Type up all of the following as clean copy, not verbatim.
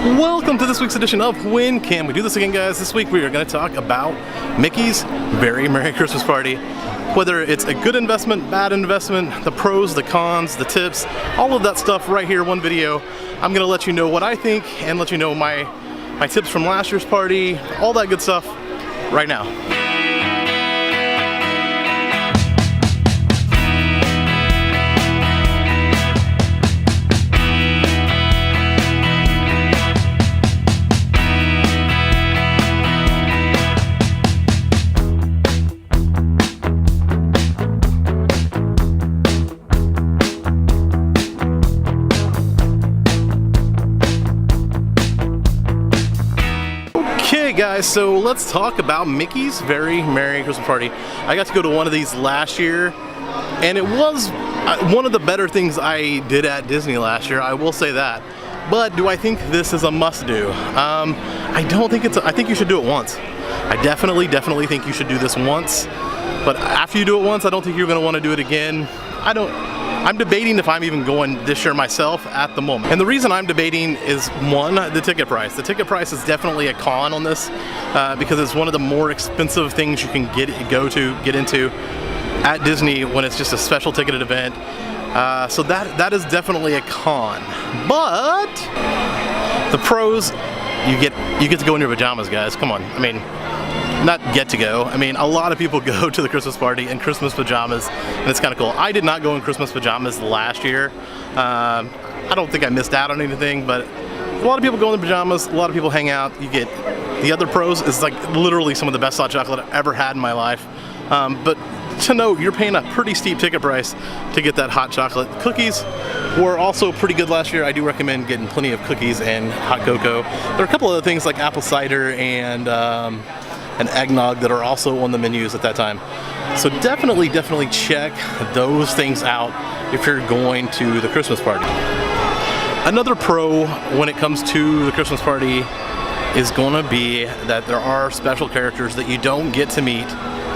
Welcome to this week's edition of When Can We Do This Again, guys. This week we are going to talk about Mickey's Very Merry Christmas Party. Whether it's a good investment, bad investment, the pros, the cons, the tips, all of that stuff right here in one video. I'm going to let you know what I think and let you know my tips from last year's party, all that good stuff right now. Okay guys, so let's talk about Mickey's Very Merry Christmas Party. I got to go to one of these last year, and it was one of the better things I did at Disney last year, I will say that. But do I think this is a must-do? I don't think it's I think you should do it once. I definitely think you should do this once. But after you do it once, I don't think you're going to want to do it again. I'm debating if I'm even going this year myself at the moment. And the reason I'm debating is, one, the ticket price. The ticket price is definitely a con on this because it's one of the more expensive things you can get into at Disney when it's just a special ticketed event. So that is definitely a con. But the pros, you get to go in your pajamas, guys. Come on. I mean, not get to go. I mean, a lot of people go to the Christmas party in Christmas pajamas, and it's kind of cool. I did not go in Christmas pajamas last year. I don't think I missed out on anything, but a lot of people go in the pajamas, a lot of people hang out. You get the other pros is like literally some of the best hot chocolate I've ever had in my life. But to note, you're paying a pretty steep ticket price to get that hot chocolate. Cookies were also pretty good last year. I do recommend getting plenty of cookies and hot cocoa. There are a couple other things like apple cider and eggnog that are also on the menus at that time. So definitely check those things out if you're going to the Christmas party. Another pro when it comes to the Christmas party is going to be that there are special characters that you don't get to meet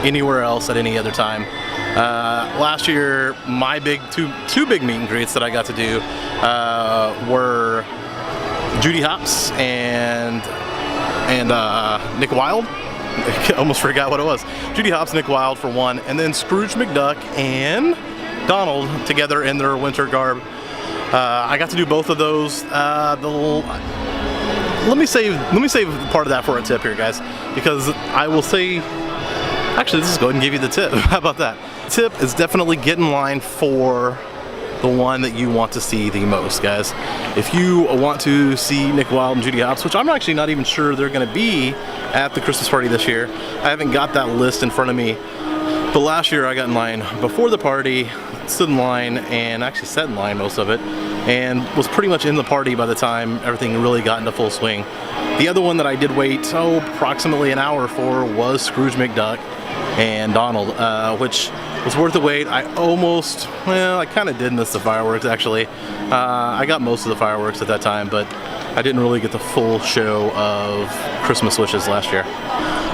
anywhere else at any other time. Last year, my two big meet and greets that I got to do were Judy Hopps and Nick Wilde. I almost forgot what it was. Judy Hopps, Nick Wilde for one, and then Scrooge McDuck and Donald together in their winter garb. I got to do both of those. Let me save part of that for a tip here, guys, because I will say, actually, let's just go ahead and give you the tip. How about that? Tip is definitely get in line for the one that you want to see the most, guys. If you want to see Nick Wilde and Judy Hopps, which I'm actually not even sure they're going to be at the Christmas party this year. I haven't got that list in front of me. But last year I got in line before the party, stood in line, and actually sat in line most of it, and was pretty much in the party by the time everything really got into full swing. The other one that I did wait, approximately an hour for was Scrooge McDuck and Donald, which was worth the wait. I kind of did miss the fireworks, actually. I got most of the fireworks at that time, but I didn't really get the full show of Christmas wishes last year.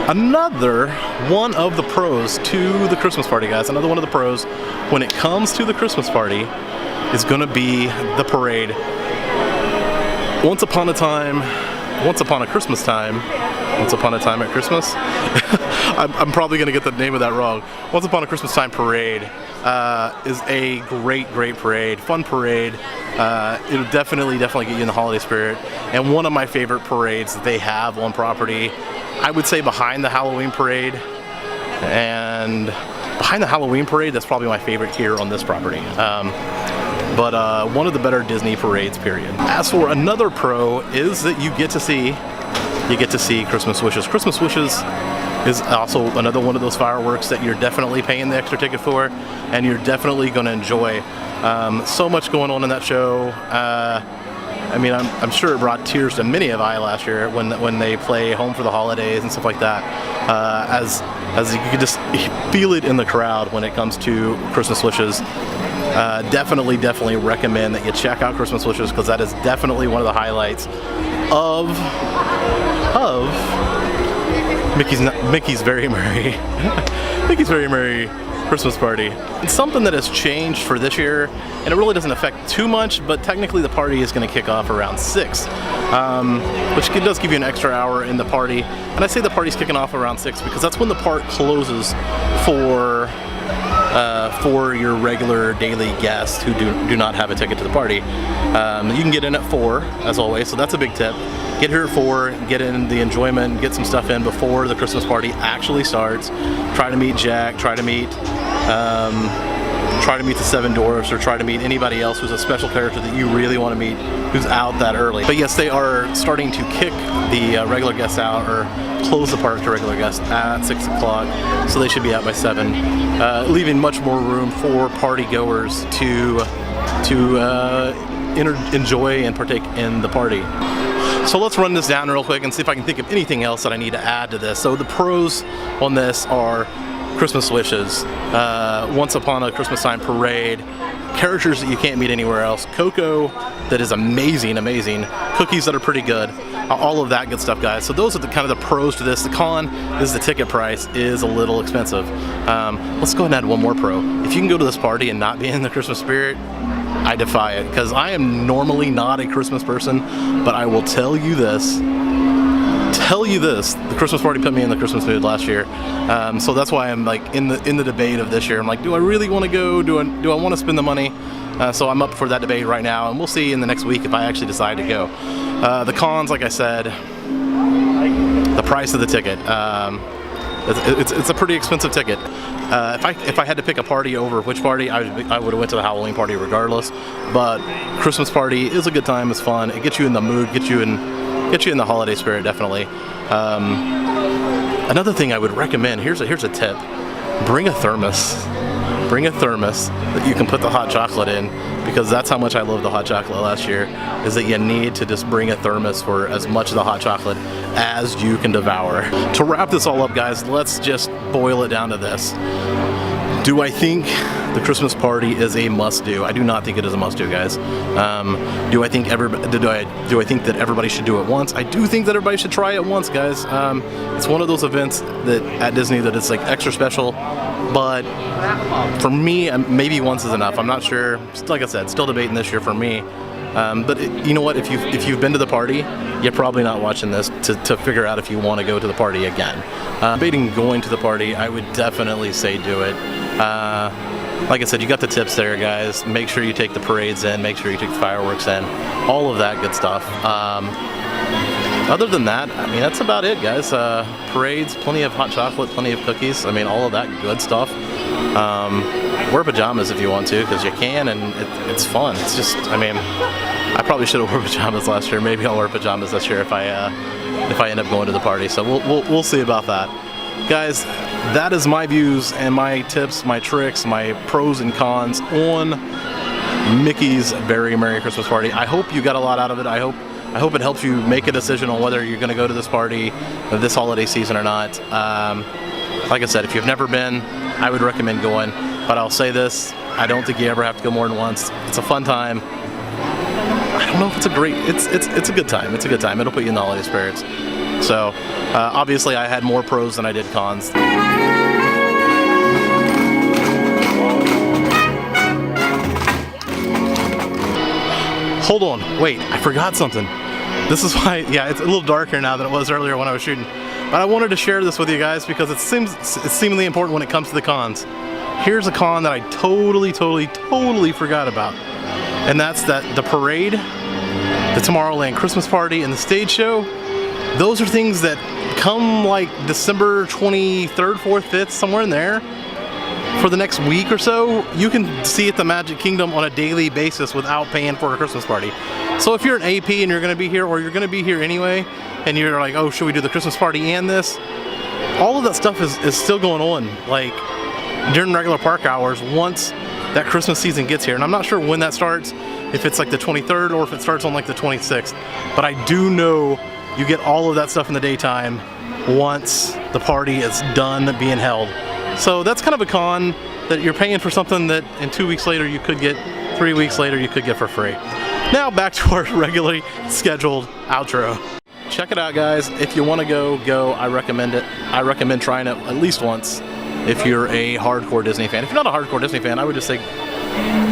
Another one of the pros to the Christmas party, guys, another one of the pros when it comes to the Christmas party is going to be the parade. Once upon a Christmas time at Christmas. I'm probably going to get the name of that wrong. Once Upon a Christmas Time Parade is a great parade, fun parade. It'll definitely get you in the holiday spirit. And one of my favorite parades that they have on property, I would say behind the Halloween parade. And behind the Halloween parade, that's probably my favorite here on this property. But one of the better Disney parades, period. As for another pro is that you get to see Christmas Wishes. Christmas Wishes is also another one of those fireworks that you're definitely paying the extra ticket for, and you're definitely going to enjoy. So much going on in that show. I mean, I'm sure it brought tears to many of I last year when they play Home for the Holidays and stuff like that. As you could just feel it in the crowd when it comes to Christmas Wishes. Definitely recommend that you check out Christmas Wishes, because that is definitely one of the highlights of Mickey's Very Merry Christmas party. It's something that has changed for this year, and it really doesn't affect too much, but technically the party is going to kick off around 6, which does give you an extra hour in the party. And I say the party's kicking off around 6 because that's when the park closes for your regular daily guests who do not have a ticket to the party. You can get in at 4, as always, so that's a big tip. Get here at 4, get in the enjoyment, get some stuff in before the Christmas party actually starts. Try to meet Jack, try to meet the 7 Dwarfs, or try to meet anybody else who's a special character that you really want to meet who's out that early. But yes, they are starting to kick the regular guests out, or close the park to regular guests at 6 o'clock, so they should be out by 7, leaving much more room for party goers to enjoy and partake in the party. So let's run this down real quick and see if I can think of anything else that I need to add to this. So the pros on this are Christmas wishes, once upon a Christmas time parade, characters that you can't meet anywhere else, cocoa that is amazing, cookies that are pretty good, all of that good stuff, guys. So those are the kind of the pros to this. The con is the ticket price is a little expensive. Let's go ahead and add one more pro. If you can go to this party and not be in the Christmas spirit, I defy it, because I am normally not a Christmas person, but I will tell you this, the Christmas party put me in the Christmas mood last year. So that's why I'm like in the debate of this year. I'm like, do I really want to go? Do I want to spend the money? So I'm up for that debate right now, and we'll see in the next week if I actually decide to go. The cons, like I said, the price of the ticket. It's a pretty expensive ticket. If I had to pick a party over which party, I would have went to the Halloween party regardless. But Christmas party is a good time. It's fun. It gets you in the mood, gets you in the holiday spirit, definitely. Another thing I would recommend, here's a tip: bring a thermos. Bring a thermos that you can put the hot chocolate in, because that's how much I loved the hot chocolate last year, is that you need to just bring a thermos for as much of the hot chocolate as you can devour. To wrap this all up, guys, let's just boil it down to this. Do I think the Christmas party is a must-do? I do not think it is a must-do, guys. Do I think that everybody should do it once? I do think that everybody should try it once, guys. It's one of those events that at Disney that it's like extra special, but for me, maybe once is enough. I'm not sure. Like I said, still debating this year for me. But you know what? If you've been to the party, you're probably not watching this to figure out if you want to go to the party again. Debating going to the party, I would definitely say do it. Like I said, you got the tips there, guys. Make sure you take the parades in. Make sure you take the fireworks in. All of that good stuff. Other than that, I mean, that's about it, guys. Parades, plenty of hot chocolate, plenty of cookies. I mean, all of that good stuff. Wear pajamas if you want to, because you can, and it's fun. It's just, I mean, I probably should have worn pajamas last year. Maybe I'll wear pajamas this year if I end up going to the party. So we'll see about that, guys. That is my views and my tips, my tricks, my pros and cons on Mickey's Very Merry Christmas Party. I hope you got a lot out of it. I hope it helps you make a decision on whether you're going to go to this party this holiday season or not. Like I said, if you've never been, I would recommend going. But I'll say this, I don't think you ever have to go more than once. It's a fun time. I don't know if it's a good time. It's a good time. It'll put you in the holiday spirits. So obviously I had more pros than I did cons. Hold on, wait, I forgot something. This is why, yeah, it's a little darker now than it was earlier when I was shooting. But I wanted to share this with you guys because it's seemingly important when it comes to the cons. Here's a con that I totally forgot about. And that's that the parade, the Tomorrowland Christmas party, and the stage show, those are things that come like December 23rd, 4th, 5th, somewhere in there. For the next week or so, you can see at the Magic Kingdom on a daily basis without paying for a Christmas party. So if you're an AP and you're going to be here, or you're going to be here anyway, and you're like, oh, should we do the Christmas party and this? All of that stuff is still going on, like during regular park hours once that Christmas season gets here. And I'm not sure when that starts, if it's like the 23rd or if it starts on like the 26th. But I do know you get all of that stuff in the daytime once the party is done being held. So that's kind of a con, that you're paying for something that in 2 weeks later you could get, 3 weeks later you could get for free. Now back to our regularly scheduled outro. Check it out, guys. If you want to go. I recommend it. I recommend trying it at least once. if you're a hardcore Disney fan. If you're not a hardcore Disney fan, I would just say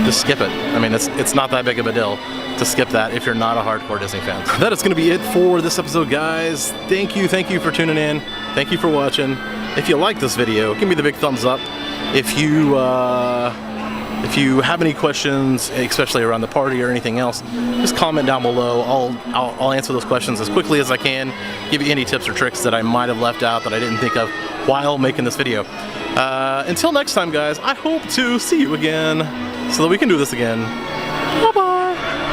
just skip it. I mean, it's not that big of a deal to skip that if you're not a hardcore Disney fan. That is going to be it for this episode, guys. Thank you for tuning in. Thank you for watching. If you like this video, give me the big thumbs up. If you have any questions, especially around the party or anything else, just comment down below. I'll answer those questions as quickly as I can. Give you any tips or tricks that I might have left out that I didn't think of while making this video. Until next time, guys, I hope to see you again so that we can do this again. Bye-bye.